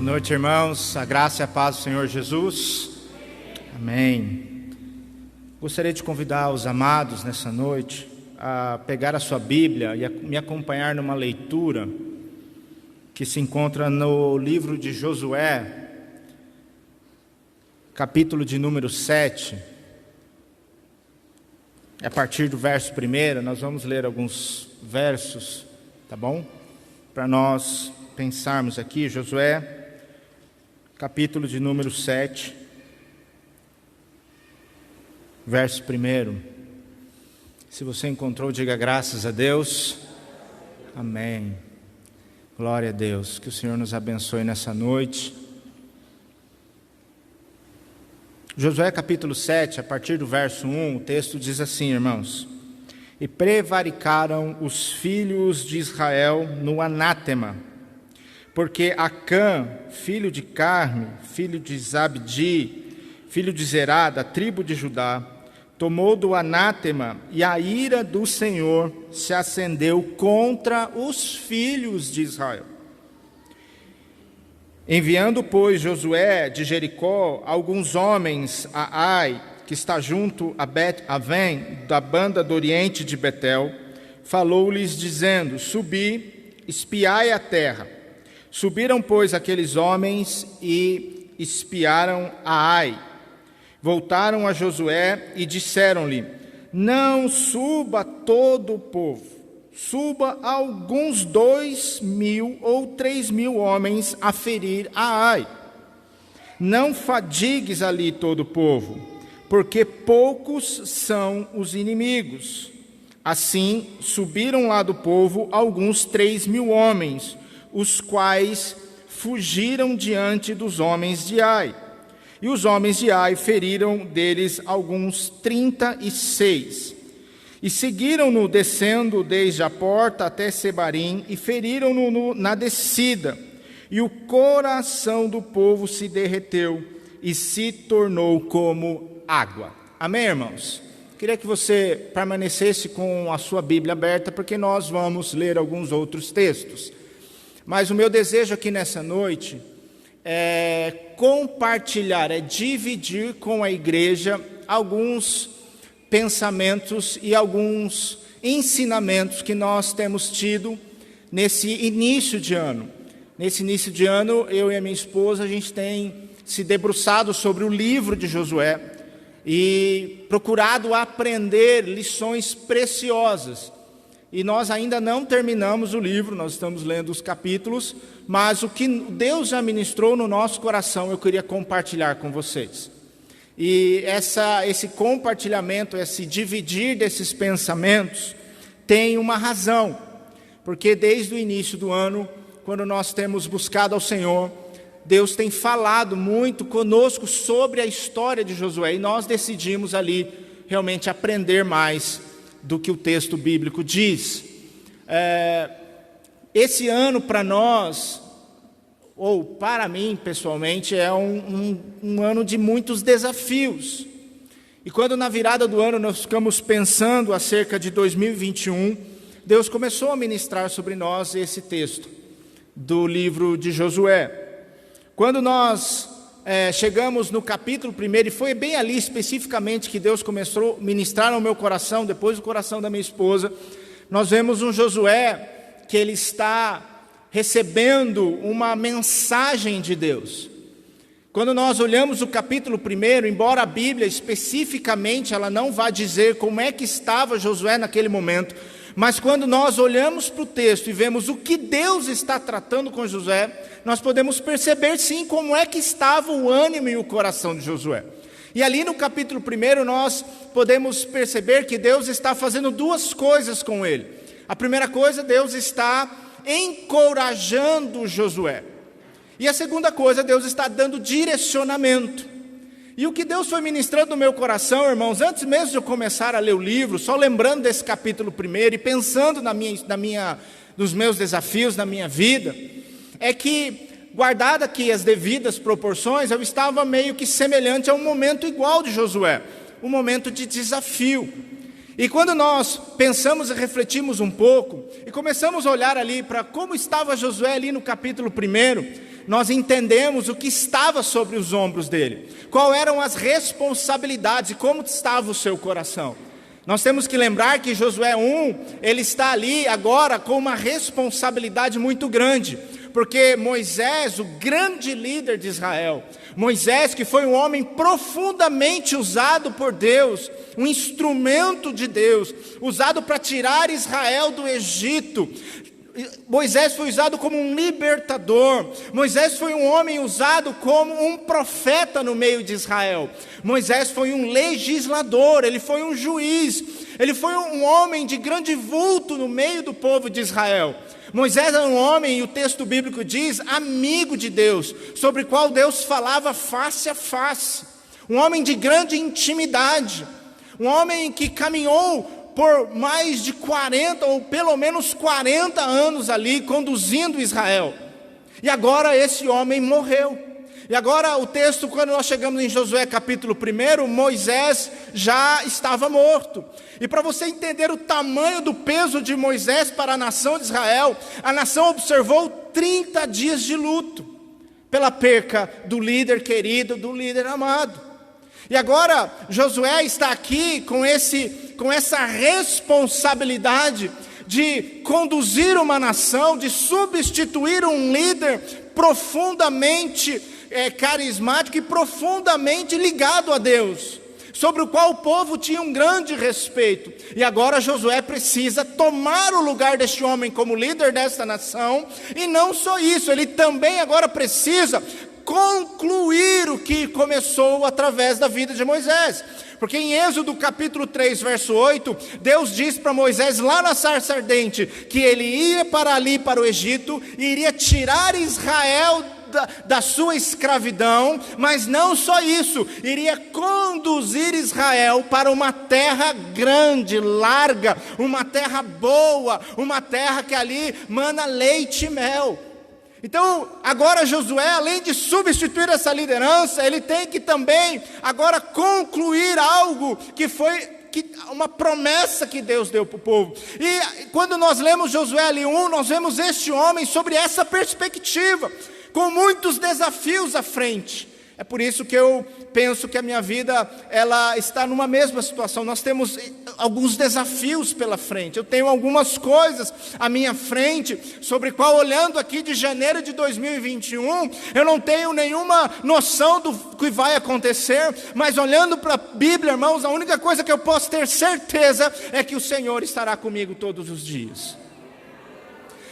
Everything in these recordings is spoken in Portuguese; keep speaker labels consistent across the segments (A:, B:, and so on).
A: Boa noite, irmãos. A graça e a paz do Senhor Jesus. Amém. Gostaria de convidar os amados nessa noite a pegar a sua Bíblia e a me acompanhar numa leitura que se encontra no livro de Josué, capítulo de número 7. A partir do verso 1, nós vamos ler alguns versos, tá bom? Para nós pensarmos aqui, Josué, capítulo de número 7, verso 1. Se você encontrou, diga graças a Deus. Amém. Glória a Deus. Que o Senhor nos abençoe nessa noite. Josué capítulo 7, a partir do verso 1, o texto diz assim, irmãos: E prevaricaram os filhos de Israel no anátema, porque Acã, filho de Carme, filho de Zabdi, filho de Zerá, da tribo de Judá, tomou do anátema, e a ira do Senhor se acendeu contra os filhos de Israel. Enviando, pois, Josué de Jericó alguns homens a Ai, que está junto a Bet-Avém, da banda do oriente de Betel, falou-lhes dizendo: Subi, espiai a terra. Subiram, pois, aqueles homens e espiaram a Ai. Voltaram a Josué e disseram-lhe: Não suba todo o povo, suba alguns 2.000 ou 3.000 homens a ferir a Ai. Não fadigues ali todo o povo, porque poucos são os inimigos. Assim, subiram lá do povo alguns 3.000 homens, os quais fugiram diante dos homens de Ai. E os homens de Ai feriram deles alguns 36. E seguiram-no descendo desde a porta até Sebarim, e feriram-no na descida. E o coração do povo se derreteu, e se tornou como água. Amém, irmãos? Queria que você permanecesse com a sua Bíblia aberta, porque nós vamos ler alguns outros textos. Mas o meu desejo aqui nessa noite é compartilhar, é dividir com a igreja alguns pensamentos e alguns ensinamentos que nós temos tido nesse início de ano. Nesse início de ano, eu e a minha esposa, a gente tem se debruçado sobre o livro de Josué e procurado aprender lições preciosas. E nós ainda não terminamos o livro, nós estamos lendo os capítulos, mas o que Deus já ministrou no nosso coração, eu queria compartilhar com vocês. E esse compartilhamento, esse dividir desses pensamentos, tem uma razão, porque desde o início do ano, quando nós temos buscado ao Senhor, Deus tem falado muito conosco sobre a história de Josué, e nós decidimos ali realmente aprender mais do que o texto bíblico diz. Esse ano para nós, ou para mim pessoalmente, é um ano de muitos desafios. E quando na virada do ano nós ficamos pensando acerca de 2021, Deus começou a ministrar sobre nós esse texto do livro de Josué. Quando nós chegamos no capítulo 1, e foi bem ali especificamente que Deus começou a ministrar no meu coração, depois do coração da minha esposa, nós vemos um Josué que ele está recebendo uma mensagem de Deus. Quando nós olhamos o capítulo 1, embora a Bíblia especificamente ela não vá dizer como é que estava Josué naquele momento, mas quando nós olhamos para o texto e vemos o que Deus está tratando com Josué, nós podemos perceber sim como é que estava o ânimo e o coração de Josué. E ali no capítulo 1 nós podemos perceber que Deus está fazendo duas coisas com ele. A primeira coisa, Deus está encorajando Josué. E a segunda coisa, Deus está dando direcionamento. E o que Deus foi ministrando no meu coração, irmãos, antes mesmo de eu começar a ler o livro, só lembrando desse capítulo 1 e pensando nos meus desafios, na minha vida, é que, guardado aqui as devidas proporções, eu estava meio que semelhante a um momento igual de Josué, um momento de desafio. E quando nós pensamos e refletimos um pouco, e começamos a olhar ali para como estava Josué ali no capítulo 1, nós entendemos o que estava sobre os ombros dele, quais eram as responsabilidades e como estava o seu coração. Nós temos que lembrar que Josué 1, ele está ali agora com uma responsabilidade muito grande, porque Moisés, o grande líder de Israel, Moisés, que foi um homem profundamente usado por Deus, um instrumento de Deus, usado para tirar Israel do Egito. Moisés foi usado como um libertador. Moisés foi um homem usado como um profeta no meio de Israel. Moisés foi um legislador, ele foi um juiz, ele foi um homem de grande vulto no meio do povo de Israel. Moisés era um homem, e o texto bíblico diz, amigo de Deus, sobre o qual Deus falava face a face. Um homem de grande intimidade, um homem que caminhou por mais de 40, ou pelo menos 40 anos ali, conduzindo Israel. E agora esse homem morreu. E agora o texto, quando nós chegamos em Josué capítulo 1, Moisés já estava morto. E para você entender o tamanho do peso de Moisés para a nação de Israel, a nação observou 30 dias de luto, pela perca do líder querido, do líder amado. E agora Josué está aqui com essa responsabilidade de conduzir uma nação, de substituir um líder profundamente carismático e profundamente ligado a Deus, sobre o qual o povo tinha um grande respeito. E agora Josué precisa tomar o lugar deste homem como líder desta nação, e não só isso, ele também agora precisa concluir o que começou através da vida de Moisés. Porque em Êxodo capítulo 3, verso 8, Deus diz para Moisés lá na sarça ardente, que ele ia para ali, para o Egito, e iria tirar Israel da sua escravidão, mas não só isso, iria conduzir Israel para uma terra grande, larga, uma terra boa, uma terra que ali mana leite e mel. Então, agora Josué, além de substituir essa liderança, ele tem que também agora concluir algo que foi uma promessa que Deus deu para o povo. E quando nós lemos Josué ali 1, nós vemos este homem sobre essa perspectiva, com muitos desafios à frente. É por isso que eu penso que a minha vida, ela está numa mesma situação. Nós temos alguns desafios pela frente. Eu tenho algumas coisas à minha frente, sobre qual, olhando aqui de janeiro de 2021, eu não tenho nenhuma noção do que vai acontecer, mas olhando para a Bíblia, irmãos, a única coisa que eu posso ter certeza é que o Senhor estará comigo todos os dias.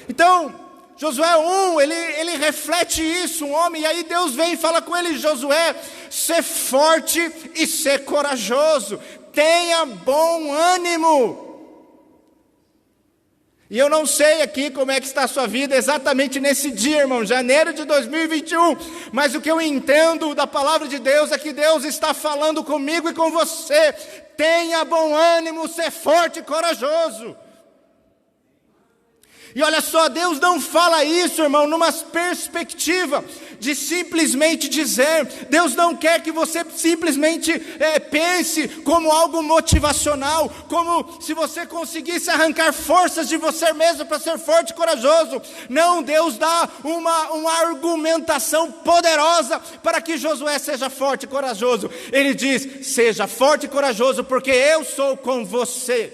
A: Então, Josué 1, ele reflete isso, um homem, e aí Deus vem e fala com ele: Josué, ser forte e ser corajoso, tenha bom ânimo. E eu não sei aqui como é que está a sua vida exatamente nesse dia, irmão, janeiro de 2021, mas o que eu entendo da palavra de Deus é que Deus está falando comigo e com você: tenha bom ânimo, ser forte e corajoso. E olha só, Deus não fala isso, irmão, numa perspectiva de simplesmente dizer. Deus não quer que você simplesmente pense como algo motivacional, como se você conseguisse arrancar forças de você mesmo para ser forte e corajoso. Não, Deus dá uma argumentação poderosa para que Josué seja forte e corajoso. Ele diz: seja forte e corajoso, porque eu sou com você.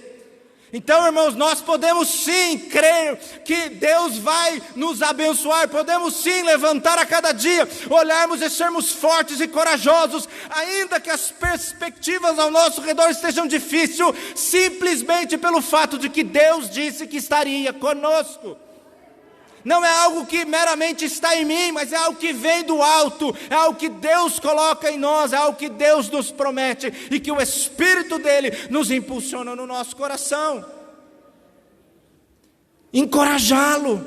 A: Então, irmãos, nós podemos sim crer que Deus vai nos abençoar, podemos sim levantar a cada dia, olharmos e sermos fortes e corajosos, ainda que as perspectivas ao nosso redor estejam difíceis, simplesmente pelo fato de que Deus disse que estaria conosco. Não é algo que meramente está em mim, mas é algo que vem do alto, é algo que Deus coloca em nós, é algo que Deus nos promete e que o Espírito dele nos impulsiona no nosso coração. Encorajá-lo.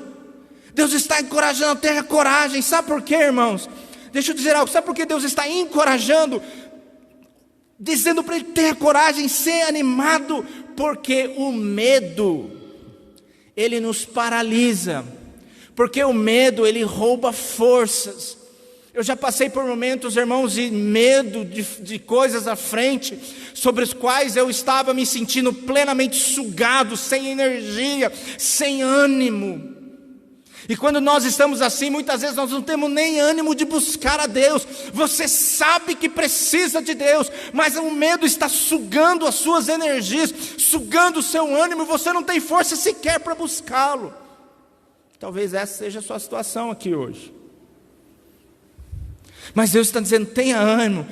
A: Deus está encorajando, tenha coragem. Sabe por quê, irmãos? Deixa eu dizer algo. Sabe por que Deus está encorajando? Dizendo para ele: tenha coragem, ser animado, porque o medo, ele nos paralisa. Porque o medo, ele rouba forças. Eu já passei por momentos, irmãos, de medo de coisas à frente, sobre os quais eu estava me sentindo plenamente sugado, sem energia, sem ânimo. E quando nós estamos assim, muitas vezes nós não temos nem ânimo de buscar a Deus. Você sabe que precisa de Deus, mas o medo está sugando as suas energias, sugando o seu ânimo, e você não tem força sequer para buscá-lo. Talvez essa seja a sua situação aqui hoje. Mas Deus está dizendo: tenha ânimo.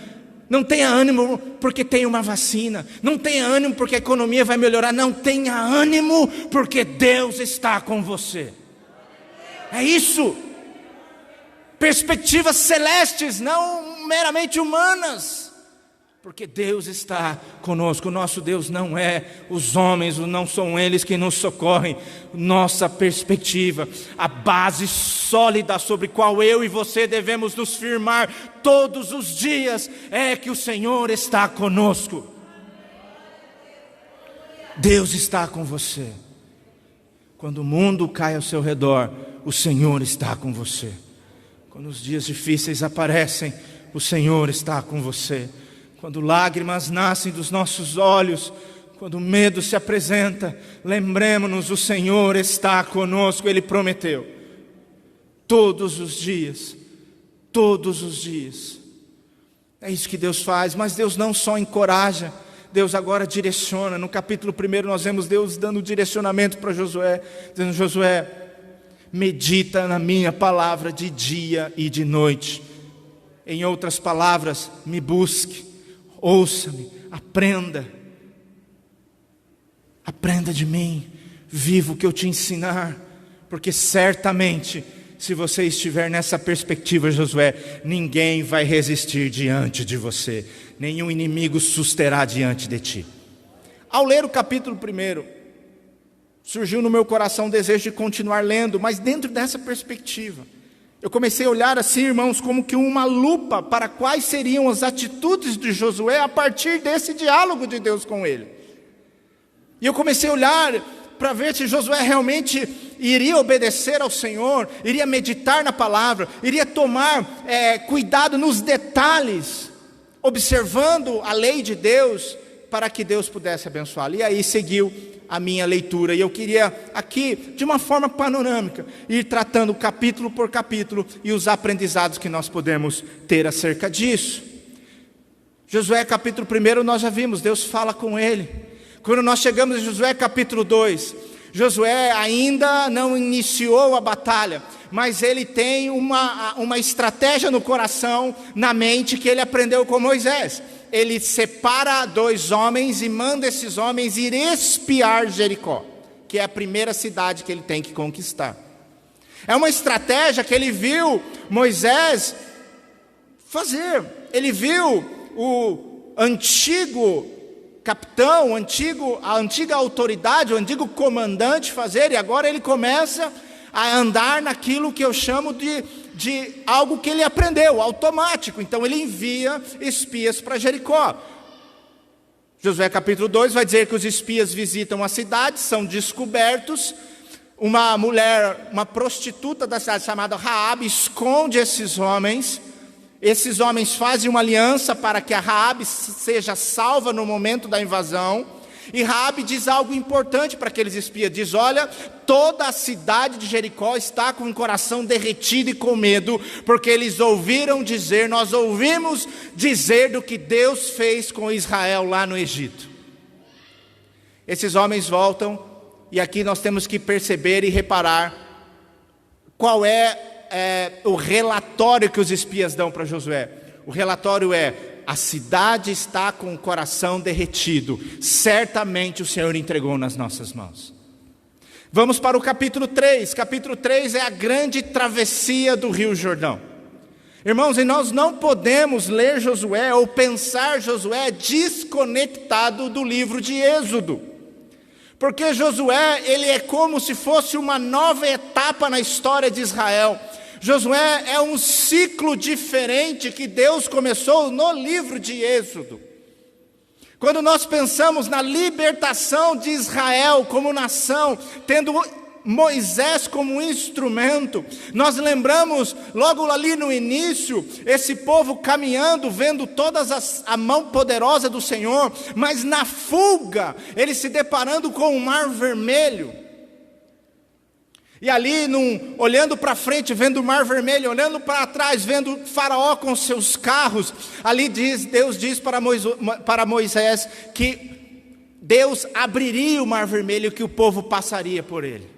A: Não tenha ânimo porque tem uma vacina. Não tenha ânimo porque a economia vai melhorar. Não tenha ânimo porque Deus está com você. É isso. Perspectivas celestes, não meramente humanas. Porque Deus está conosco. O nosso Deus não é os homens, não são eles que nos socorrem. Nossa perspectiva, a base sólida sobre qual eu e você devemos nos firmar todos os dias, é que o Senhor está conosco. Deus está com você. Quando o mundo cai ao seu redor, o Senhor está com você. Quando os dias difíceis aparecem, o Senhor está com você. Quando lágrimas nascem dos nossos olhos, quando o medo se apresenta, lembremos-nos: o Senhor está conosco. Ele prometeu. Todos os dias. Todos os dias. É isso que Deus faz. Mas Deus não só encoraja, Deus agora direciona. No capítulo 1 nós vemos Deus dando direcionamento para Josué, dizendo: Josué, medita na minha palavra de dia e de noite. Em outras palavras, me busque, ouça-me, aprenda. Aprenda de mim, viva o que eu te ensinar. Porque certamente, se você estiver nessa perspectiva, Josué, ninguém vai resistir diante de você. Nenhum inimigo susterá diante de ti. Ao ler o capítulo 1, surgiu no meu coração o desejo de continuar lendo, mas dentro dessa perspectiva. Eu comecei a olhar assim, irmãos, como que uma lupa para quais seriam as atitudes de Josué a partir desse diálogo de Deus com ele. E eu comecei a olhar para ver se Josué realmente iria obedecer ao Senhor, iria meditar na palavra, iria tomar cuidado nos detalhes, observando a lei de Deus, para que Deus pudesse abençoá-lo. E aí seguiu a minha leitura, e eu queria aqui, de uma forma panorâmica, ir tratando capítulo por capítulo, e os aprendizados que nós podemos ter acerca disso. Josué capítulo 1, nós já vimos, Deus fala com ele. Quando nós chegamos em Josué capítulo 2, Josué ainda não iniciou a batalha, mas ele tem uma estratégia no coração, na mente, que ele aprendeu com Moisés. Ele separa 2 homens e manda esses homens ir espiar Jericó, que é a primeira cidade que ele tem que conquistar. É uma estratégia que ele viu Moisés fazer. Ele viu o antigo capitão, a antiga autoridade, o antigo comandante fazer, e agora ele começa a andar naquilo que eu chamo de algo que ele aprendeu, automático. Então ele envia espias para Jericó. Josué capítulo 2 vai dizer que os espias visitam a cidade, são descobertos. Uma mulher, uma prostituta da cidade chamada Raabe, esconde esses homens. Esses homens fazem uma aliança para que a Raabe seja salva no momento da invasão. E Raabe diz algo importante para aqueles espias. Diz: olha, toda a cidade de Jericó está com o coração derretido e com medo, porque eles ouviram dizer, nós ouvimos dizer do que Deus fez com Israel lá no Egito. Esses homens voltam, e aqui nós temos que perceber e reparar qual é o relatório que os espias dão para Josué. O relatório é: a cidade está com o coração derretido, certamente o Senhor entregou nas nossas mãos. Vamos para o capítulo 3. Capítulo 3 é a grande travessia do Rio Jordão. Irmãos, e nós não podemos ler Josué ou pensar Josué desconectado do livro de Êxodo. Porque Josué, ele é como se fosse uma nova etapa na história de Israel. Josué é um ciclo diferente que Deus começou no livro de Êxodo. Quando nós pensamos na libertação de Israel como nação, tendo Moisés como instrumento, nós lembramos logo ali no início, esse povo caminhando, vendo a mão poderosa do Senhor, mas na fuga, eles se deparando com o Mar Vermelho. E ali, olhando para frente, vendo o Mar Vermelho, olhando para trás, vendo Faraó com seus carros, ali Deus diz para Moisés que Deus abriria o Mar Vermelho e que o povo passaria por ele.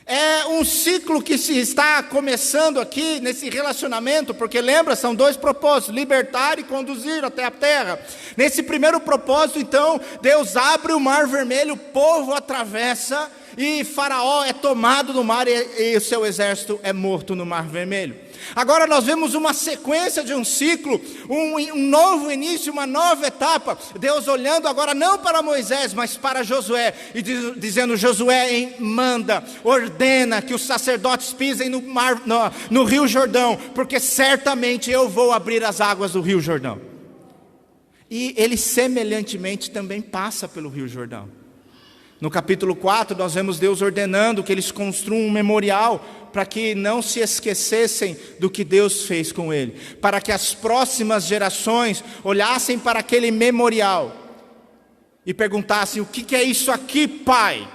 A: É um ciclo que se está começando aqui nesse relacionamento, porque lembra, são dois propósitos, libertar e conduzir até a terra. Nesse primeiro propósito, então, Deus abre o Mar Vermelho, o povo atravessa e Faraó é tomado no mar e o seu exército é morto no Mar Vermelho. Agora nós vemos uma sequência de um ciclo, um novo início, uma nova etapa. Deus olhando agora não para Moisés, mas para Josué, e dizendo: Josué, manda, ordena que os sacerdotes pisem no Rio Jordão, porque certamente eu vou abrir as águas do Rio Jordão. E ele semelhantemente também passa pelo Rio Jordão. No capítulo 4, nós vemos Deus ordenando que eles construam um memorial para que não se esquecessem do que Deus fez com ele, para que as próximas gerações olhassem para aquele memorial e perguntassem: o que é isso aqui, pai?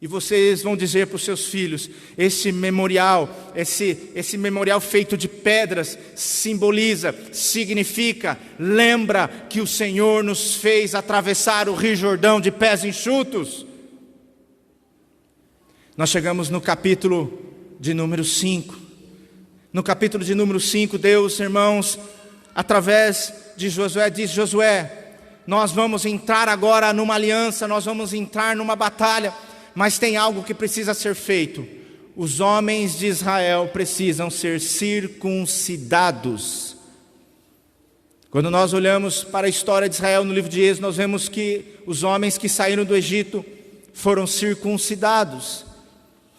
A: E vocês vão dizer para os seus filhos: esse memorial feito de pedras simboliza, significa, lembra que o Senhor nos fez atravessar o Rio Jordão de pés enxutos. Nós chegamos no capítulo de número 5. No capítulo de número 5, Deus, irmãos, através de Josué, diz: Josué, nós vamos entrar agora numa aliança, nós vamos entrar numa batalha. Mas tem algo que precisa ser feito. Os homens de Israel precisam ser circuncidados. Quando nós olhamos para a história de Israel no livro de Êxodo, nós vemos que os homens que saíram do Egito foram circuncidados.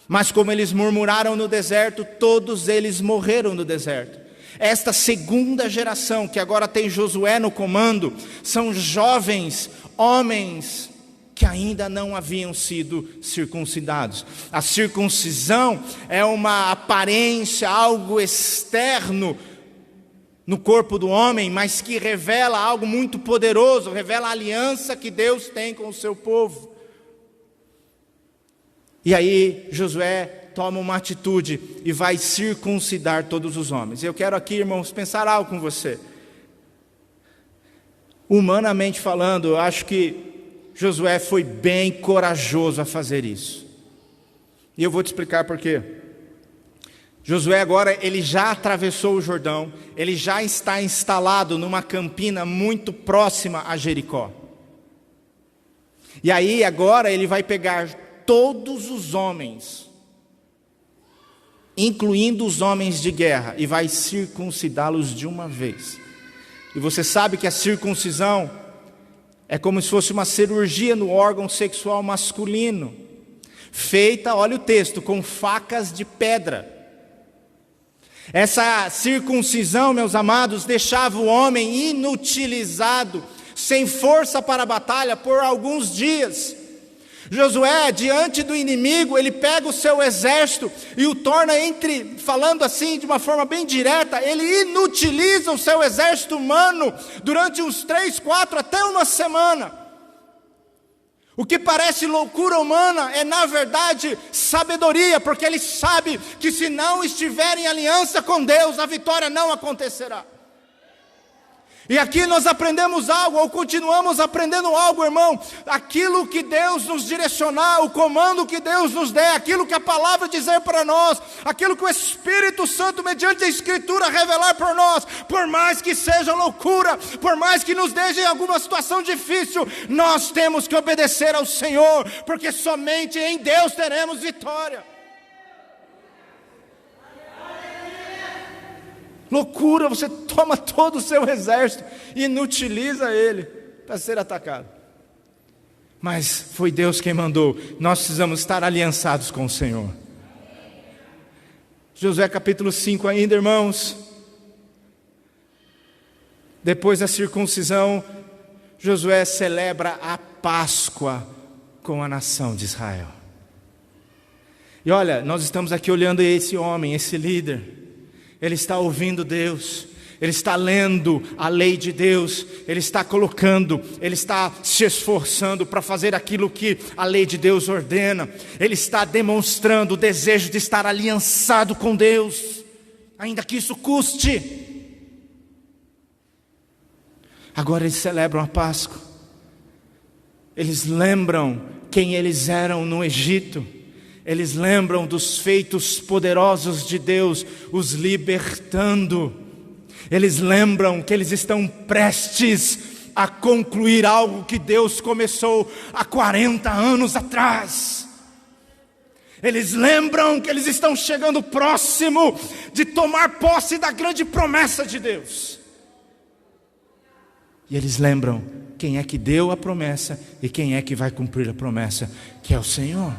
A: Mas como eles murmuraram no deserto, todos eles morreram no deserto. Esta segunda geração, que agora tem Josué no comando, são jovens homens que ainda não haviam sido circuncidados. A circuncisão é uma aparência, algo externo no corpo do homem, mas que revela algo muito poderoso, revela a aliança que Deus tem com o seu povo. E aí Josué toma uma atitude e vai circuncidar todos os homens. Eu quero aqui, irmãos, pensar algo com você. Humanamente falando, eu acho que Josué foi bem corajoso a fazer isso. E eu vou te explicar por quê. Josué agora, ele já atravessou o Jordão, ele já está instalado numa campina muito próxima a Jericó. E aí agora ele vai pegar todos os homens, incluindo os homens de guerra, e vai circuncidá-los de uma vez. E você sabe que a circuncisão é como se fosse uma cirurgia no órgão sexual masculino, feita, olha o texto, com facas de pedra. Essa circuncisão, meus amados, deixava o homem inutilizado, sem força para a batalha por alguns dias. Josué, diante do inimigo, ele pega o seu exército e o torna falando assim de uma forma bem direta, ele inutiliza o seu exército humano durante uns 3, 4, até uma semana. O que parece loucura humana é na verdade sabedoria, porque ele sabe que se não estiver em aliança com Deus, a vitória não acontecerá. E aqui nós aprendemos algo, ou continuamos aprendendo algo, irmão. Aquilo que Deus nos direcionar, o comando que Deus nos der, aquilo que a palavra dizer para nós, aquilo que o Espírito Santo, mediante a Escritura, revelar para nós, por mais que seja loucura, por mais que nos deixe em alguma situação difícil, nós temos que obedecer ao Senhor, porque somente em Deus teremos vitória. Loucura, você toma todo o seu exército e inutiliza ele para ser atacado. Mas foi Deus quem mandou. Nós precisamos estar aliançados com o Senhor. Josué capítulo 5 ainda, irmãos. Depois da circuncisão, Josué celebra a Páscoa com a nação de Israel. E olha, nós estamos aqui olhando esse homem, esse líder. Ele está ouvindo Deus, ele está lendo a lei de Deus, ele está ele está se esforçando para fazer aquilo que a lei de Deus ordena, ele está demonstrando o desejo de estar aliançado com Deus, ainda que isso custe. Agora eles celebram a Páscoa, eles lembram quem eles eram no Egito, eles lembram dos feitos poderosos de Deus, os libertando, eles lembram que eles estão prestes a concluir algo que Deus começou há 40 anos atrás. Eles lembram que eles estão chegando próximo de tomar posse da grande promessa de Deus. E eles lembram quem é que deu a promessa e quem é que vai cumprir a promessa, que é o Senhor.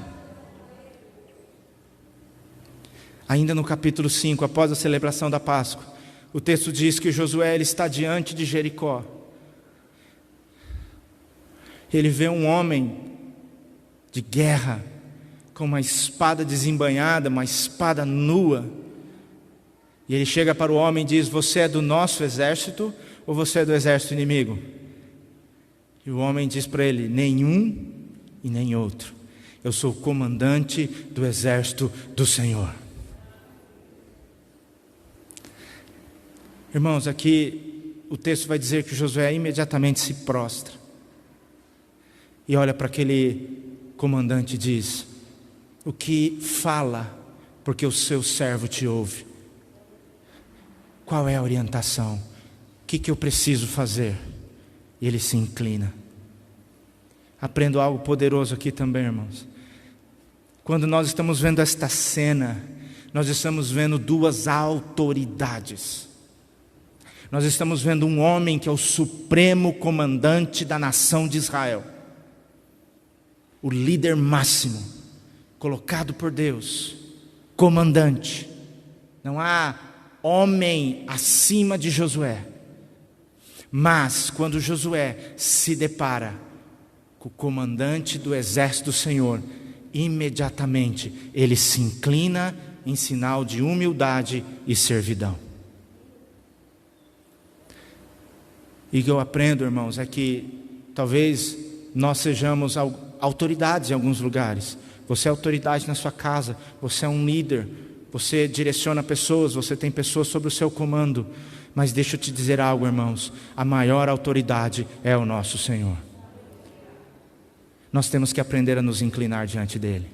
A: Ainda no capítulo 5, após a celebração da Páscoa, o texto diz que Josué ele está diante de Jericó. Ele vê um homem de guerra, com uma espada desembainhada, uma espada nua. E ele chega para o homem e diz: você é do nosso exército ou você é do exército inimigo? E o homem diz para ele: nenhum e nem outro. Eu sou o comandante do exército do Senhor. Irmãos, aqui o texto vai dizer que Josué imediatamente se prostra e olha para aquele comandante e diz: o que fala, porque o seu servo te ouve. Qual é a orientação? O que eu preciso fazer? E ele se inclina. Aprendo algo poderoso aqui também, irmãos. Quando nós estamos vendo esta cena, nós estamos vendo duas autoridades. Nós estamos vendo um homem que é o supremo comandante da nação de Israel, o líder máximo, colocado por Deus, comandante. Não há homem acima de Josué. Mas quando Josué se depara com o comandante do exército do Senhor, imediatamente ele se inclina em sinal de humildade e servidão. E o que eu aprendo, irmãos, é que talvez nós sejamos autoridades em alguns lugares. Você é autoridade na sua casa, você é um líder, você direciona pessoas, você tem pessoas sob o seu comando. Mas deixa eu te dizer algo, irmãos, a maior autoridade é o nosso Senhor. Nós temos que aprender a nos inclinar diante dEle.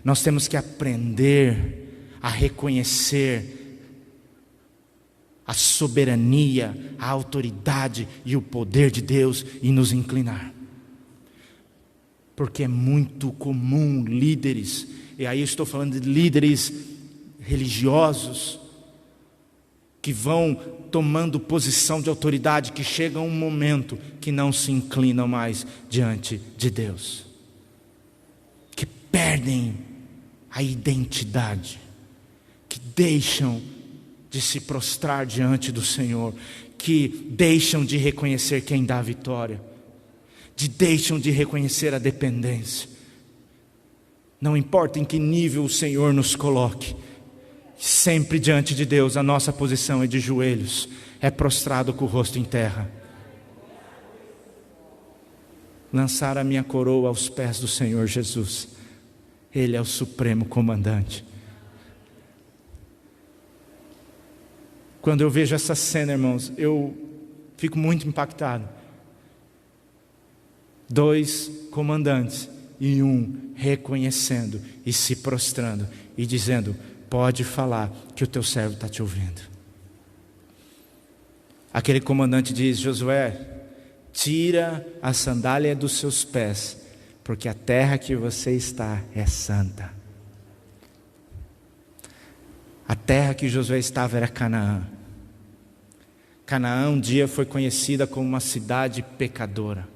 A: Nós temos que aprender a reconhecer a soberania, a autoridade e o poder de Deus e nos inclinar. Porque é muito comum líderes, e aí eu estou falando de líderes religiosos, que vão tomando posição de autoridade, que chega um momento que não se inclinam mais diante de Deus, que perdem a identidade, que deixam de se prostrar diante do Senhor, que deixam de reconhecer quem dá a vitória, deixam de reconhecer a dependência. Não importa em que nível o Senhor nos coloque, sempre diante de Deus a nossa posição é de joelhos, é prostrado com o rosto em terra. Lançar a minha coroa aos pés do Senhor Jesus. Ele é o supremo comandante. Quando eu vejo essa cena, irmãos, eu fico muito impactado. 2 comandantes e um reconhecendo e se prostrando e dizendo: pode falar que o teu servo está te ouvindo. Aquele comandante diz: Josué, tira a sandália dos seus pés, porque a terra que você está é santa. A terra que Josué estava era Canaã. Canaã um dia foi conhecida como uma cidade pecadora,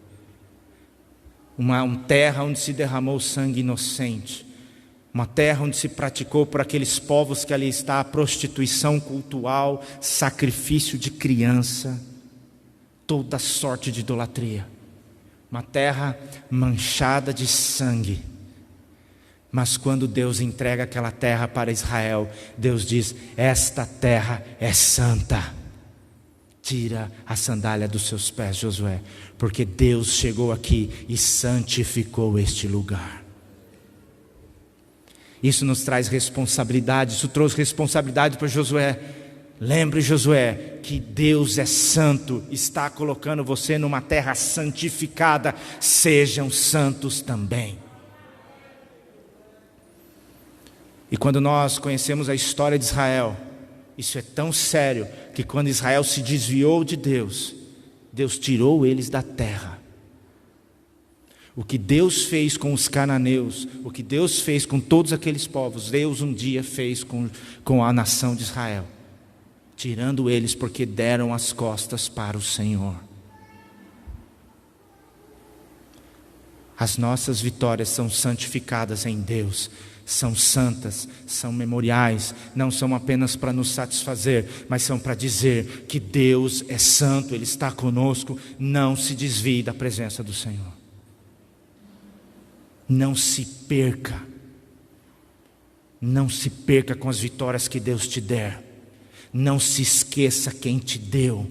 A: uma terra onde se derramou sangue inocente, uma terra onde se praticou por aqueles povos que ali está a prostituição cultural, sacrifício de criança, toda sorte de idolatria, uma terra manchada de sangue. Mas quando Deus entrega aquela terra para Israel, Deus diz: esta terra é santa. Tira a sandália dos seus pés, Josué, porque Deus chegou aqui e santificou este lugar. Isso nos traz responsabilidade, isso trouxe responsabilidade para Josué. Lembre, Josué, que Deus é santo, está colocando você numa terra santificada, sejam santos também. E quando nós conhecemos a história de Israel, isso é tão sério, que quando Israel se desviou de Deus, Deus tirou eles da terra. O que Deus fez com os cananeus, o que Deus fez com todos aqueles povos, Deus um dia fez com a nação de Israel, tirando eles porque deram as costas para o Senhor. As nossas vitórias são santificadas em Deus, são santas, são memoriais, não são apenas para nos satisfazer, mas são para dizer que Deus é santo, Ele está conosco. Não se desvie da presença do Senhor. Não se perca. Não se perca com as vitórias que Deus te der. Não se esqueça quem te deu.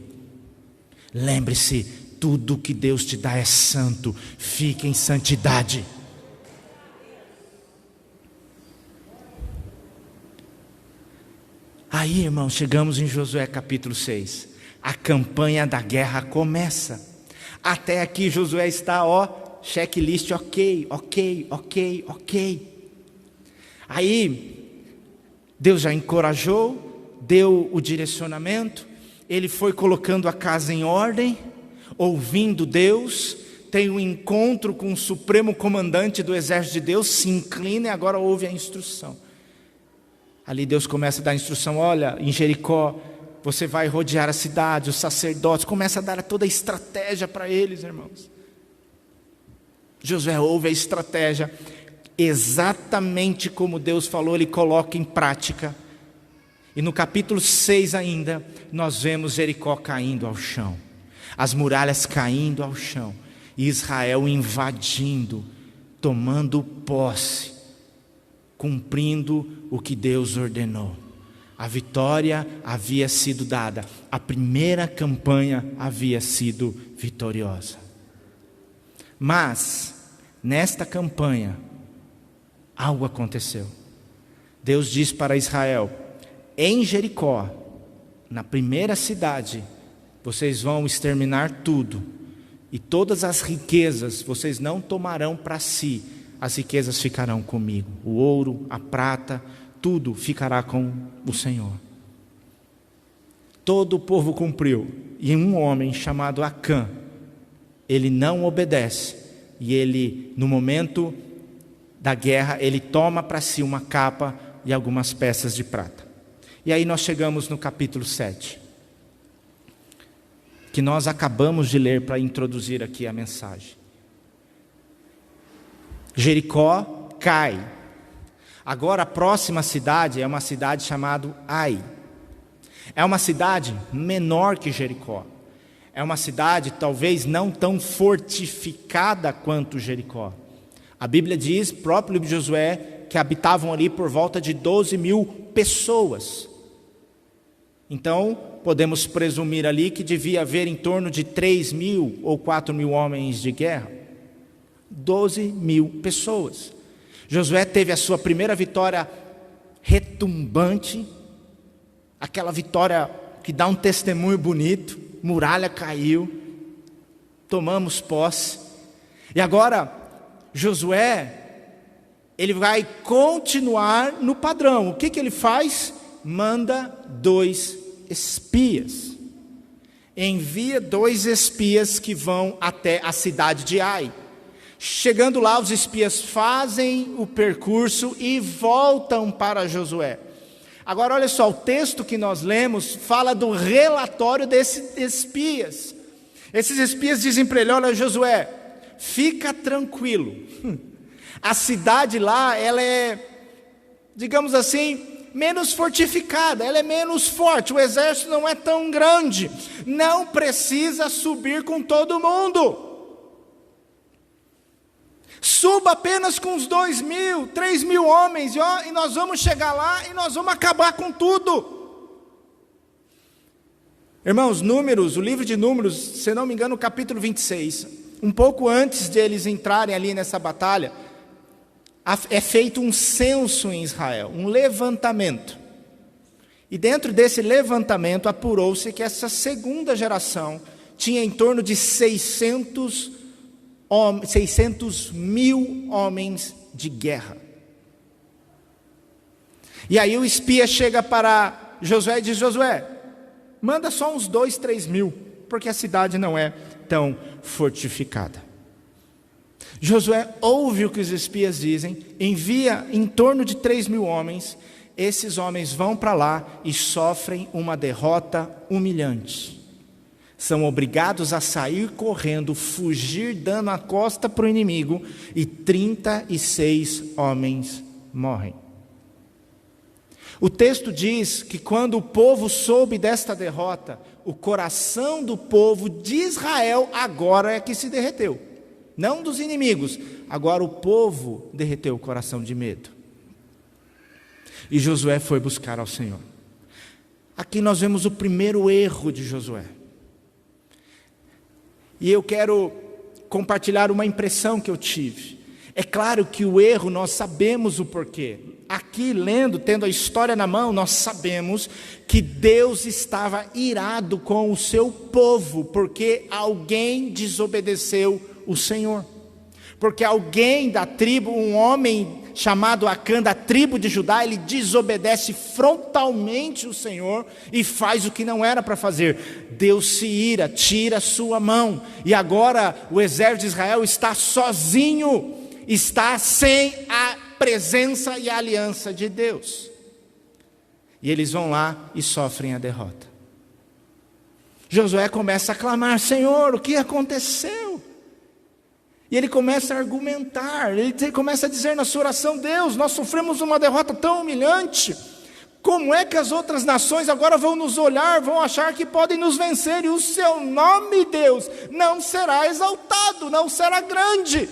A: Lembre-se, tudo que Deus te dá é santo. Fique em santidade. Aí, irmãos, chegamos em Josué capítulo 6. A campanha da guerra começa. Até aqui Josué está, checklist, ok. Aí, Deus já encorajou, deu o direcionamento, ele foi colocando a casa em ordem, ouvindo Deus, tem um encontro com o supremo comandante do exército de Deus, se inclina e agora ouve a instrução. Ali Deus começa a dar instrução, olha, em Jericó, você vai rodear a cidade, os sacerdotes, começa a dar toda a estratégia para eles, irmãos. Josué ouve a estratégia, exatamente como Deus falou, ele coloca em prática. E no capítulo 6 ainda, nós vemos Jericó caindo ao chão, as muralhas caindo ao chão, e Israel invadindo, tomando posse, cumprindo o que Deus ordenou. A vitória havia sido dada, a primeira campanha havia sido vitoriosa. Mas, nesta campanha, algo aconteceu. Deus diz para Israel, em Jericó, na primeira cidade, vocês vão exterminar tudo, e todas as riquezas vocês não tomarão para si, as riquezas ficarão comigo, o ouro, a prata, tudo ficará com o Senhor. Todo o povo cumpriu, e um homem chamado Acã, ele não obedece, e ele, no momento da guerra, ele toma para si uma capa e algumas peças de prata. E aí nós chegamos no capítulo 7, que nós acabamos de ler para introduzir aqui a mensagem. Jericó cai. Agora a próxima cidade é uma cidade chamada Ai. É uma cidade menor que Jericó. É uma cidade talvez não tão fortificada quanto Jericó. A Bíblia diz, próprio livro de Josué, que habitavam ali por volta de 12.000 pessoas. Então, podemos presumir ali que devia haver em torno de 3.000 ou 4.000 homens de guerra. 12.000 pessoas. Josué teve a sua primeira vitória retumbante, aquela vitória que dá um testemunho bonito, muralha caiu, tomamos posse, e agora Josué, ele vai continuar no padrão. O que ele faz? Manda 2 espias, envia 2 espias que vão até a cidade de Ai. Chegando lá, os espias fazem o percurso e voltam para Josué. Agora olha só, o texto que nós lemos fala do relatório desses espias. Esses espias dizem para ele, olha Josué, fica tranquilo. A cidade lá, ela é, digamos assim, menos fortificada, ela é menos forte, o exército não é tão grande, não precisa subir com todo mundo. Suba apenas com uns 2.000, 3.000 homens, e nós vamos chegar lá e nós vamos acabar com tudo. Irmãos, Números, o livro de Números, se não me engano, o capítulo 26, um pouco antes de eles entrarem ali nessa batalha, é feito um censo em Israel, um levantamento. E dentro desse levantamento apurou-se que essa segunda geração tinha em torno de 600 mil homens de guerra. E aí o espia chega para Josué e diz: Josué, manda só uns 2, 3 mil, porque a cidade não é tão fortificada. Josué ouve o que os espias dizem, envia em torno de 3 mil homens. Esses homens vão para lá e sofrem uma derrota humilhante. São obrigados a sair correndo, fugir, dando a costa para o inimigo, e 36 homens morrem. O texto diz que quando o povo soube desta derrota, o coração do povo de Israel agora é que se derreteu. Não dos inimigos, agora o povo derreteu o coração de medo. E Josué foi buscar ao Senhor. Aqui nós vemos o primeiro erro de Josué. E eu quero compartilhar uma impressão que eu tive. É claro que o erro, nós sabemos o porquê. Aqui, lendo, tendo a história na mão, nós sabemos que Deus estava irado com o seu povo, porque alguém desobedeceu o Senhor. Porque alguém da tribo, um homem chamado Acã, da tribo de Judá, ele desobedece frontalmente o Senhor e faz o que não era para fazer. Deus se ira, tira a sua mão, e agora o exército de Israel está sozinho, está sem a presença e a aliança de Deus. E eles vão lá e sofrem a derrota. Josué começa a clamar: Senhor, o que aconteceu? E ele começa a argumentar, ele começa a dizer na sua oração: Deus, nós sofremos uma derrota tão humilhante, como é que as outras nações agora vão nos olhar, vão achar que podem nos vencer, e o seu nome, Deus, não será exaltado, não será grande.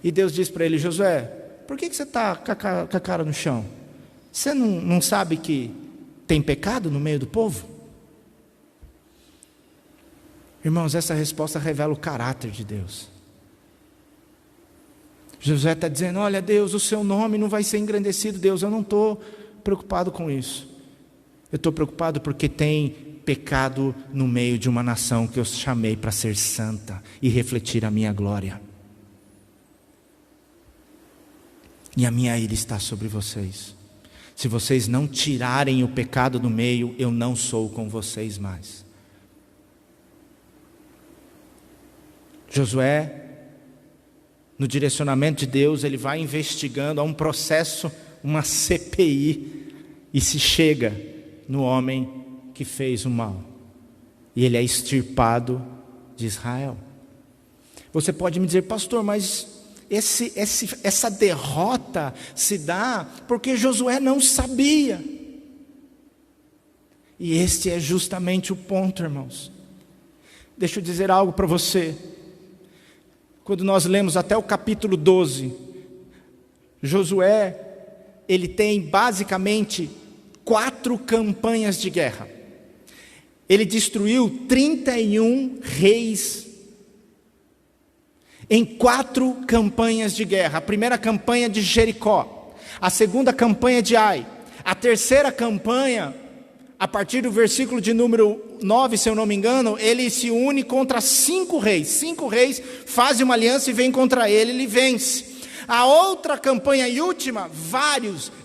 A: E Deus diz para ele: Josué, por que você está com a cara no chão? Você não sabe que tem pecado no meio do povo? Irmãos, essa resposta revela o caráter de Deus. Josué está dizendo: olha, Deus, o seu nome não vai ser engrandecido. Deus, eu não estou preocupado com isso. Eu estou preocupado porque tem pecado no meio de uma nação que eu chamei para ser santa e refletir a minha glória. E a minha ira está sobre vocês. Se vocês não tirarem o pecado do meio, eu não sou com vocês mais. Josué, no direcionamento de Deus, ele vai investigando, há um processo, uma CPI, e se chega no homem que fez o mal, e ele é extirpado de Israel. Você pode me dizer: pastor, mas essa derrota se dá porque Josué não sabia. E este é justamente o ponto, irmãos. Deixa eu dizer algo para você. Quando nós lemos até o capítulo 12, Josué, ele tem basicamente 4 campanhas de guerra. Ele destruiu 31 reis em 4 campanhas de guerra. A primeira campanha de Jericó, a segunda campanha de Ai, a terceira campanha, a partir do versículo de número 9, se eu não me engano, ele se une contra 5 reis. 5 reis fazem uma aliança e vêm contra ele, ele vence. A outra campanha e última,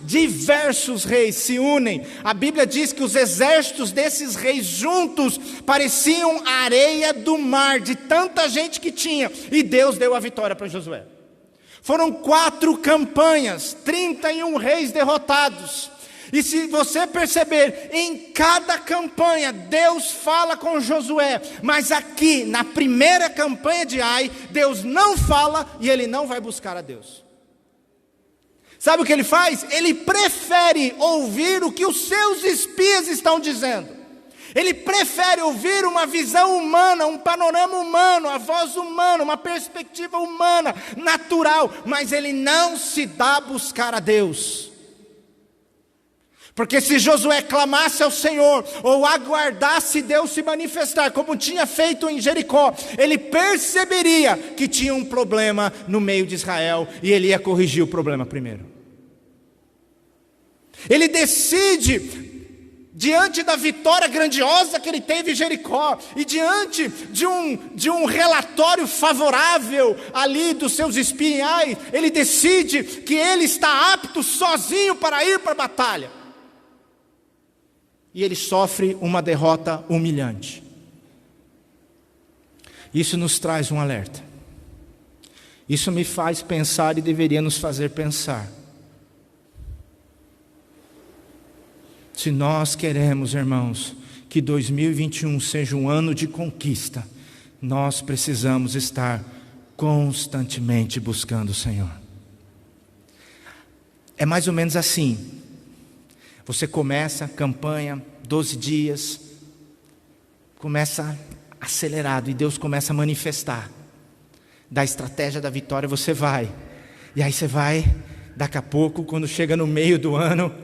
A: diversos reis se unem. A Bíblia diz que os exércitos desses reis juntos pareciam a areia do mar, de tanta gente que tinha. E Deus deu a vitória para Josué. Foram 4 campanhas, 31 reis derrotados. E se você perceber, em cada campanha, Deus fala com Josué. Mas aqui, na primeira campanha de Ai, Deus não fala e ele não vai buscar a Deus. Sabe o que ele faz? Ele prefere ouvir o que os seus espias estão dizendo. Ele prefere ouvir uma visão humana, um panorama humano, a voz humana, uma perspectiva humana, natural. Mas ele não se dá a buscar a Deus. Porque se Josué clamasse ao Senhor, ou aguardasse Deus se manifestar, como tinha feito em Jericó, ele perceberia que tinha um problema no meio de Israel, e ele ia corrigir o problema primeiro. Ele decide, diante da vitória grandiosa que ele teve em Jericó, e diante de um relatório favorável ali dos seus espinhais, ele decide que ele está apto sozinho para ir para a batalha. E ele sofre uma derrota humilhante. Isso nos traz um alerta. Isso me faz pensar e deveria nos fazer pensar. Se nós queremos, irmãos, que 2021 seja um ano de conquista, nós precisamos estar constantemente buscando o Senhor. É mais ou menos assim. Você começa a campanha, 12 dias, começa acelerado, e Deus começa a manifestar. Da estratégia da vitória você vai, e aí você vai, daqui a pouco, quando chega no meio do ano,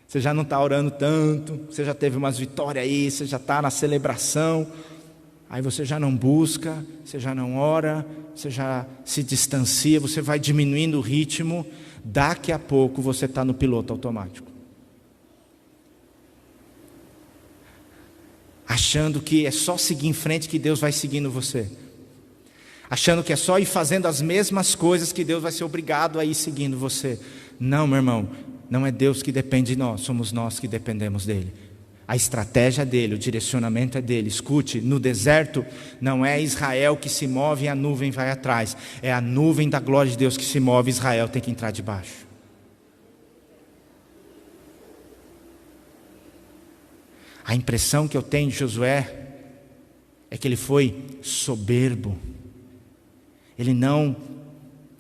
A: você já não está orando tanto, você já teve umas vitórias aí, você já está na celebração, aí você já não busca, você já não ora, você já se distancia, você vai diminuindo o ritmo, daqui a pouco você está no piloto automático. Achando que é só seguir em frente que Deus vai seguindo você. Achando que é só ir fazendo as mesmas coisas que Deus vai ser obrigado a ir seguindo você. Não, meu irmão, não é Deus que depende de nós, somos nós que dependemos dEle. A estratégia dEle, o direcionamento é dEle. Escute, no deserto não é Israel que se move e a nuvem vai atrás. É a nuvem da glória de Deus que se move, Israel tem que entrar debaixo. A impressão que eu tenho de Josué é que ele foi soberbo. Ele não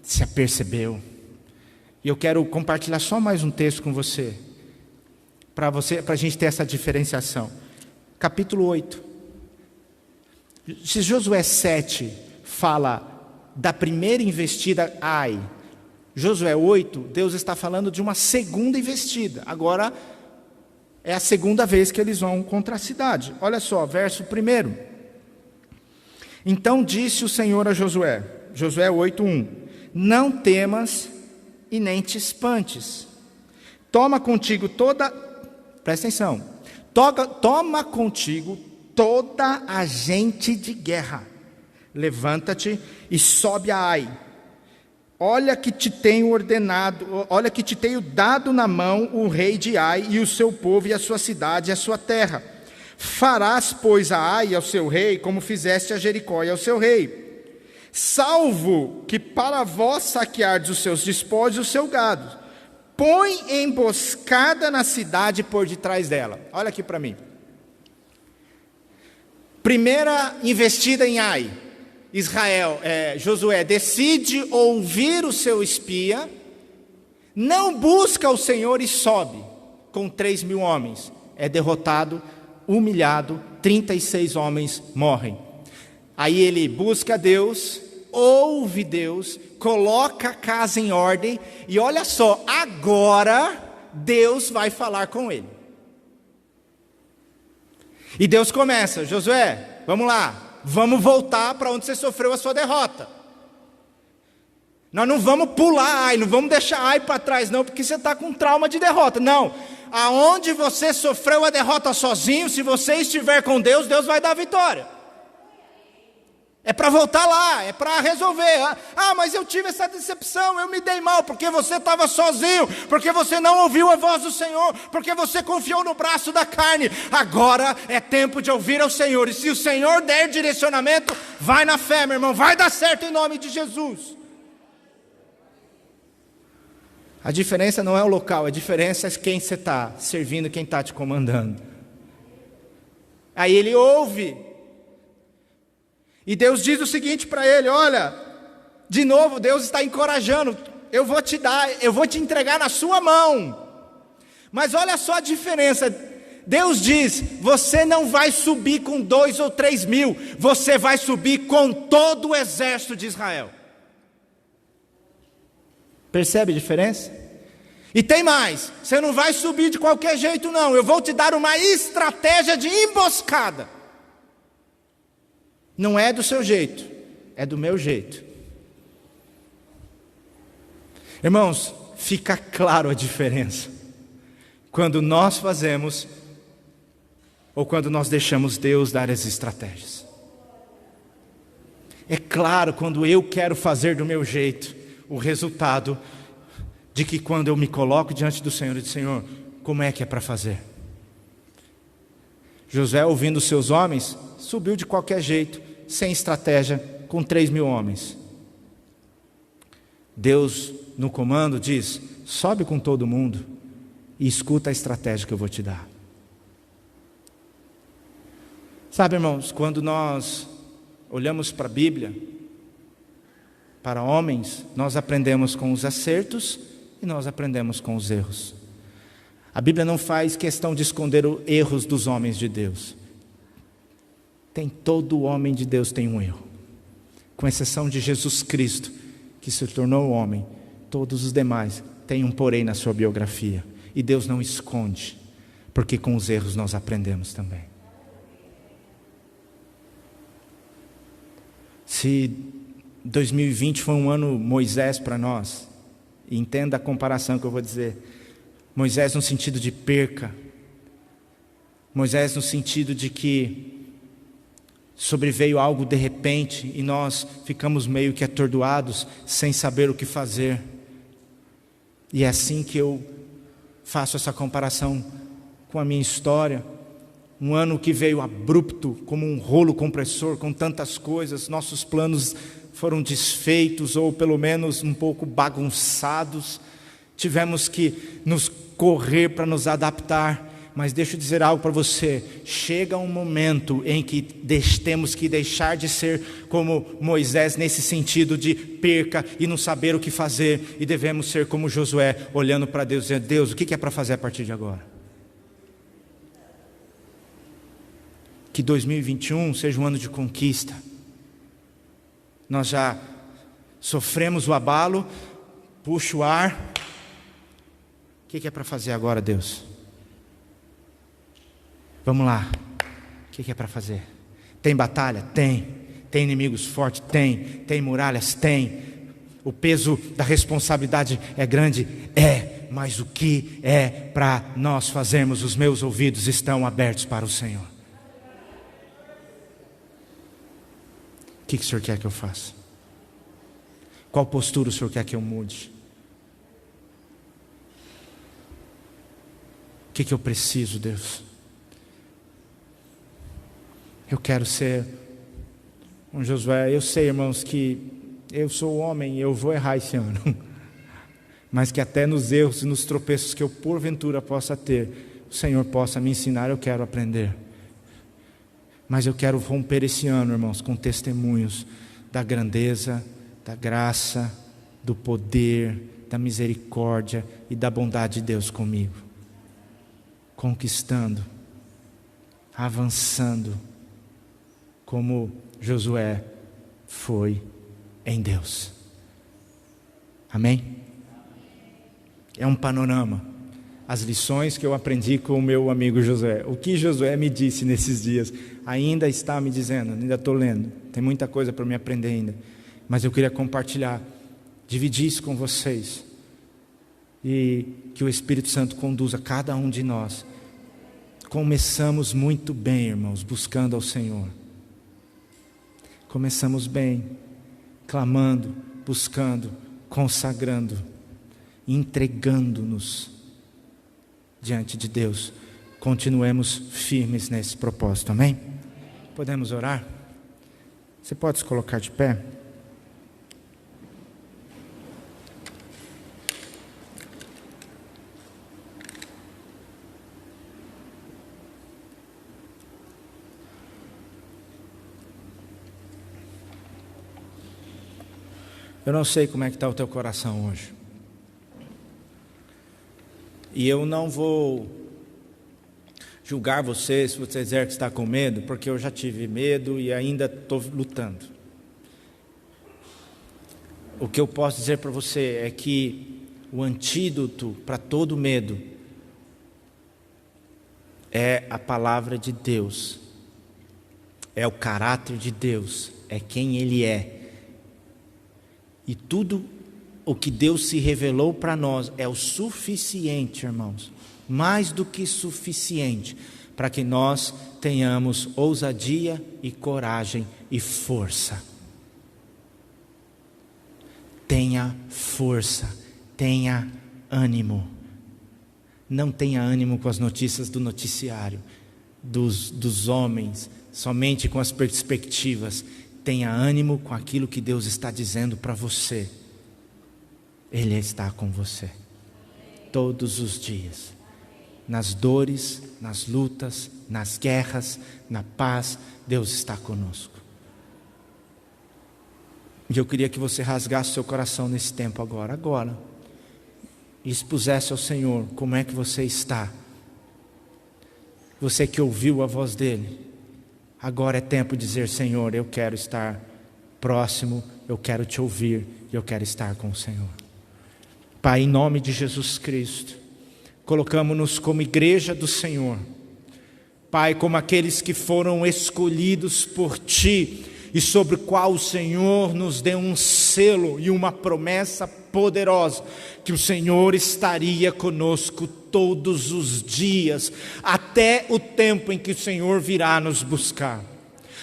A: se apercebeu. E eu quero compartilhar só mais um texto com você, para a gente ter essa diferenciação. Capítulo 8. Se Josué 7 fala da primeira investida, Josué 8, Deus está falando de uma segunda investida. Agora é a segunda vez que eles vão contra a cidade. Olha só, verso 1. Então disse o Senhor a Josué, Josué 8:1: não temas e nem te espantes. Toma contigo presta atenção, toma contigo toda a gente de guerra. Levanta-te e sobe a Ai. Olha que te tenho ordenado, olha que te tenho dado na mão o rei de Ai e o seu povo e a sua cidade e a sua terra. Farás, pois, a Ai e ao seu rei, como fizeste a Jericó e ao seu rei. Salvo que para vós saqueardes os seus despojos e o seu gado. Põe emboscada na cidade por detrás dela. Olha aqui para mim. Primeira investida em Ai. Josué decide ouvir o seu espia, não busca o Senhor e sobe com 3.000 homens. É derrotado, humilhado, 36 homens morrem. Aí ele busca Deus, ouve Deus, coloca a casa em ordem, e olha só, agora Deus vai falar com ele. E Deus começa: Josué, vamos lá. Vamos voltar para onde você sofreu a sua derrota. Nós não vamos pular Ai, não vamos deixar Ai para trás não, porque você está com trauma de derrota. Não, aonde você sofreu a derrota sozinho, se você estiver com Deus, Deus vai dar a vitória. É para voltar lá, é para resolver. Mas eu tive essa decepção, eu me dei mal, porque você estava sozinho, porque você não ouviu a voz do Senhor, porque você confiou no braço da carne. Agora é tempo de ouvir ao Senhor, e se o Senhor der direcionamento, vai na fé, meu irmão, vai dar certo em nome de Jesus. A diferença não é o local, a diferença é quem você está servindo, quem está te comandando. Aí ele ouve. E Deus diz o seguinte para ele: olha, de novo Deus está encorajando, eu vou te dar, eu vou te entregar na sua mão. Mas olha só a diferença. Deus diz: você não vai subir com 2 ou 3 mil, você vai subir com todo o exército de Israel. Percebe a diferença? E tem mais, você não vai subir de qualquer jeito não, eu vou te dar uma estratégia de emboscada. Não é do seu jeito, é do meu jeito. Irmãos, fica claro a diferença quando nós fazemos ou quando nós deixamos Deus dar as estratégias. É claro, quando eu quero fazer do meu jeito, o resultado de que quando eu me coloco diante do Senhor, eu digo: Senhor, como é que é para fazer? Josué, ouvindo os seus homens, subiu de qualquer jeito, sem estratégia, com 3.000 homens. Deus, no comando, diz: sobe com todo mundo e escuta a estratégia que eu vou te dar. Sabe, irmãos, quando nós olhamos para a Bíblia, para homens, nós aprendemos com os acertos e nós aprendemos com os erros. A Bíblia não faz questão de esconder os erros dos homens de Deus. Todo homem de Deus tem um erro, com exceção de Jesus Cristo, que se tornou homem. Todos os demais têm um porém na sua biografia, e Deus não esconde, porque com os erros nós aprendemos também. Se 2020 foi um ano Moisés para nós, e entenda a comparação que eu vou dizer. Moisés no sentido de perca, Moisés no sentido de que sobreveio algo de repente e nós ficamos meio que atordoados, sem saber o que fazer. E é assim que eu faço essa comparação com a minha história. Um ano que veio abrupto, como um rolo compressor, com tantas coisas. Nossos planos foram desfeitos, ou pelo menos um pouco bagunçados. Tivemos que nos correr para nos adaptar. Mas deixa eu dizer algo para você: chega um momento em que temos que deixar de ser como Moisés, nesse sentido de perca e não saber o que fazer, e devemos ser como Josué, olhando para Deus e dizendo: Deus, o que é para fazer a partir de agora? Que 2021 seja um ano de conquista. Nós já sofremos o abalo, puxa o ar. O que é para fazer agora, Deus? Vamos lá. O que é para fazer? Tem batalha? Tem. Tem inimigos fortes? Tem. Tem muralhas? Tem. O peso da responsabilidade é grande? É. Mas o que é para nós fazermos? Os meus ouvidos estão abertos para o Senhor. O que o Senhor quer que eu faça? Qual postura o Senhor quer que eu mude? O que eu preciso, Deus? Eu quero ser um Josué. Eu sei, irmãos, que eu sou homem e eu vou errar esse ano. Mas que até nos erros e nos tropeços que eu porventura possa ter, o Senhor possa me ensinar. Eu quero aprender. Mas eu quero romper esse ano, irmãos, com testemunhos da grandeza, da graça, do poder, da misericórdia e da bondade de Deus comigo. Conquistando, avançando, como Josué foi em Deus. Amém? É um panorama. As lições que eu aprendi com o meu amigo Josué. O que Josué me disse nesses dias, ainda está me dizendo, ainda estou lendo. Tem muita coisa para me aprender ainda. Mas eu queria compartilhar, dividir isso com vocês. E que o Espírito Santo conduza cada um de nós. Começamos muito bem, irmãos, buscando ao Senhor. Começamos bem, clamando, buscando, consagrando, entregando-nos diante de Deus. Continuemos firmes nesse propósito, amém? Podemos orar? Você pode se colocar de pé? Eu não sei como é que está o teu coração hoje. E eu não vou julgar você se você dizer que está com medo, porque eu já tive medo e ainda estou lutando. O que eu posso dizer para você é que o antídoto para todo medo é a palavra de Deus, é o caráter de Deus, é quem Ele é. E tudo o que Deus se revelou para nós é o suficiente, irmãos, mais do que suficiente, para que nós tenhamos ousadia e coragem e força. Tenha força, tenha ânimo. Não tenha ânimo com as notícias do noticiário, dos homens, somente com as perspectivas. Tenha ânimo com aquilo que Deus está dizendo para você. Ele está com você, todos os dias. Nas dores, nas lutas, nas guerras, na paz, Deus está conosco. E eu queria que você rasgasse seu coração nesse tempo agora, e expusesse ao Senhor como é que você está. Você que ouviu a voz dEle, agora é tempo de dizer: Senhor, eu quero estar próximo, eu quero te ouvir, e eu quero estar com o Senhor. Pai, em nome de Jesus Cristo, colocamos-nos como igreja do Senhor, Pai, como aqueles que foram escolhidos por Ti, e sobre o qual o Senhor nos deu um selo e uma promessa poderosa, que o Senhor estaria conosco todos os dias, até o tempo em que o Senhor virá nos buscar.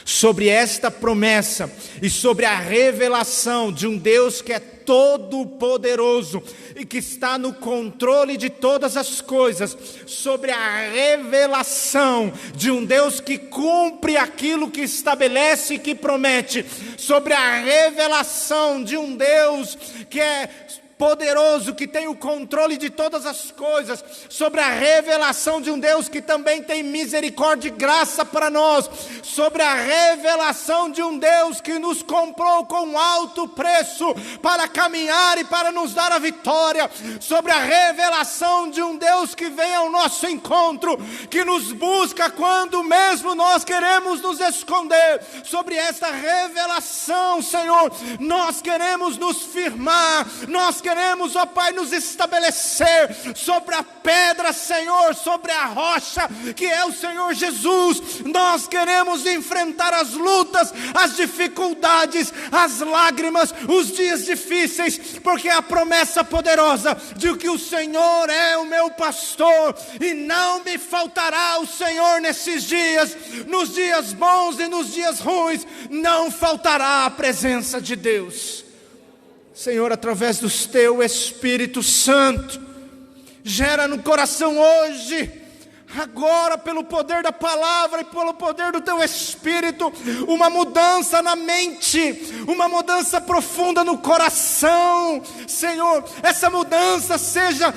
A: Sobre esta promessa e sobre a revelação de um Deus que é todo-poderoso e que está no controle de todas as coisas, sobre a revelação de um Deus que cumpre aquilo que estabelece e que promete, sobre a revelação de um Deus que é poderoso, que tem o controle de todas as coisas, sobre a revelação de um Deus que também tem misericórdia e graça para nós, sobre a revelação de um Deus que nos comprou com alto preço para caminhar e para nos dar a vitória, sobre a revelação de um Deus que vem ao nosso encontro, que nos busca quando mesmo nós queremos nos esconder. Sobre esta revelação, Senhor, nós queremos nos firmar, nós queremos, ó Pai, nos estabelecer sobre a pedra, Senhor, sobre a rocha que é o Senhor Jesus. Nós queremos enfrentar as lutas, as dificuldades, as lágrimas, os dias difíceis, porque a promessa poderosa de que o Senhor é o meu pastor e não me faltará o Senhor nesses dias, nos dias bons e nos dias ruins, não faltará a presença de Deus. Senhor, através do Teu Espírito Santo, gera no coração hoje, agora, pelo poder da palavra e pelo poder do Teu Espírito, uma mudança na mente, uma mudança profunda no coração. Senhor, essa mudança seja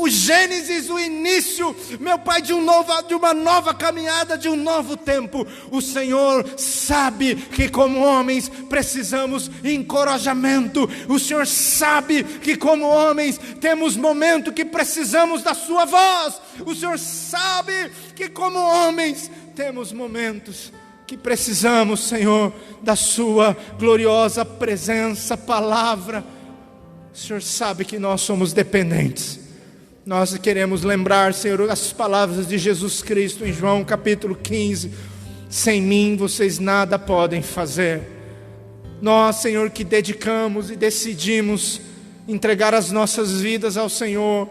A: o Gênesis, o início, meu Pai, de uma nova caminhada, de um novo tempo. O Senhor sabe que como homens precisamos de encorajamento. O Senhor sabe que como homens temos momento que precisamos da Sua voz. O Senhor sabe que como homens temos momentos que precisamos, Senhor, da Sua gloriosa presença, palavra. O Senhor sabe que nós somos dependentes. Nós queremos lembrar, Senhor, as palavras de Jesus Cristo em João capítulo 15. Sem mim vocês nada podem fazer. Nós, Senhor, que dedicamos e decidimos entregar as nossas vidas ao Senhor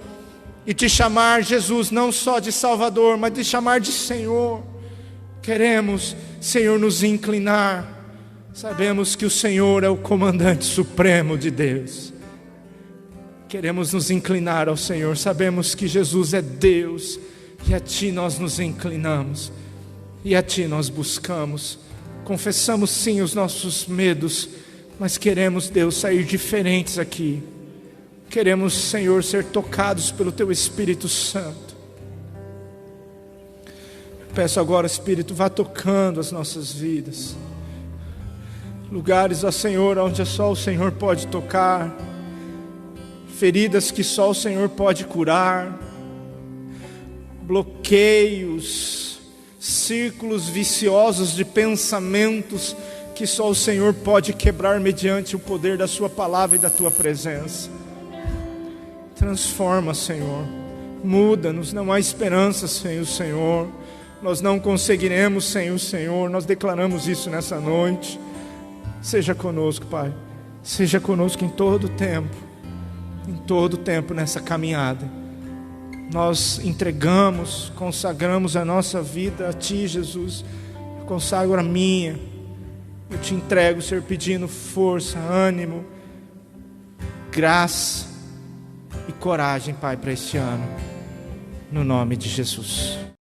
A: e Te chamar, Jesus, não só de Salvador, mas de chamar de Senhor. Queremos, Senhor, nos inclinar. Sabemos que o Senhor é o comandante supremo de Deus. Queremos nos inclinar ao Senhor, sabemos que Jesus é Deus, e a Ti nós nos inclinamos, e a Ti nós buscamos. Confessamos sim os nossos medos, mas queremos, Deus, sair diferentes aqui. Queremos, Senhor, ser tocados pelo Teu Espírito Santo. Peço agora, Espírito, vá tocando as nossas vidas. Lugares, ó Senhor, onde só o Senhor pode tocar. Feridas que só o Senhor pode curar, bloqueios, círculos viciosos de pensamentos que só o Senhor pode quebrar mediante o poder da Sua palavra e da Tua presença. Transforma, Senhor. Muda-nos, não há esperança sem o Senhor. Nós não conseguiremos sem o Senhor. Nós declaramos isso nessa noite. Seja conosco, Pai. Seja conosco em todo o tempo nessa caminhada. Nós entregamos, consagramos a nossa vida a Ti, Jesus. Eu consagro a minha. Eu Te entrego, Senhor, pedindo força, ânimo, graça e coragem, Pai, para este ano. No nome de Jesus.